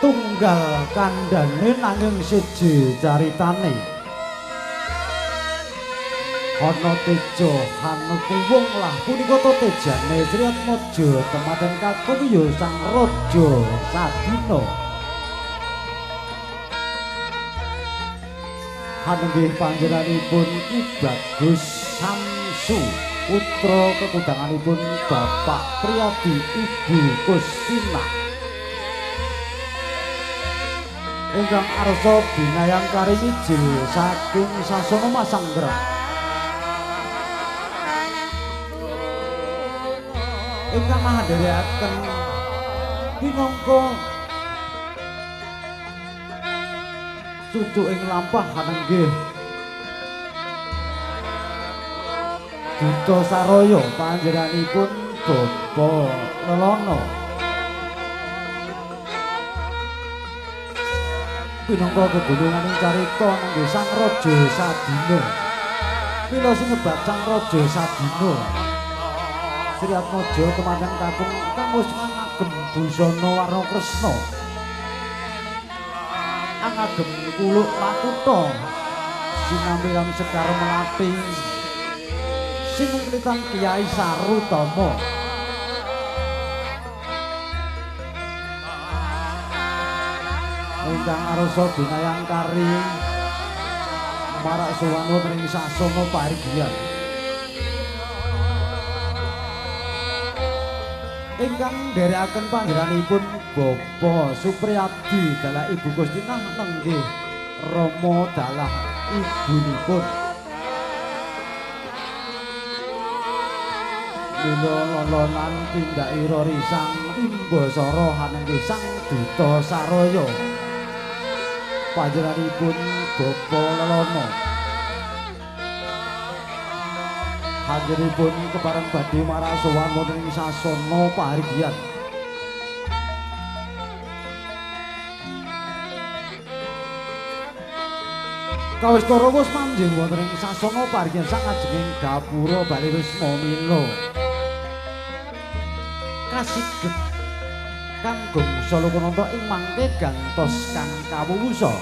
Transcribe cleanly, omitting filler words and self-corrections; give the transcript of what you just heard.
tunggal kandhane nanging siji caritane. Ana teja Hanukuwung lah punika to tejane Sri Atmaja tematen kakung ya sang raja Sadina. Hanenggih panjenenganipun Ki Bagus Samsu putra ketudanganipun Bapak Priyadi Ibu Kustina ingkang arsa binayang karimijil saking sasana Masanggrah ingkang mahandharaken pinangka cucu ing lampah hanenggih Duta Saraya panjenenganipun Bapa Lelono pinangka gegolonganing carita nggih Sang Raja Sadina mila sinebat Sang Raja Sadina Sri Atmaja kemanten kakung kang wis ngagem busana warna kresna ngagem kuluk Makutha sinambilan Sekar Melati sinengklitan Kyai Sarutama ingkang arsa binayang kari marak suwana ing sasana paringgihan ingkang nderekaken panjenenganipun Bapa Supriyadi dalah Ibu Kustina nenggih Rama dalah ibunipun mila lolonan tindakira risang Imbasara hanenggih Sang Duta Saraya panjenenganipun Bapa Lelono hanggenipun kepareng badhe marak sowan wonten ing sasana paringgihan kawistara wis manjing wonten ing sasana paringgihan sakajenging gapura Bali Wisma Mila kasiget kanggo Salokananta ing mangke gantos kang kawuwusa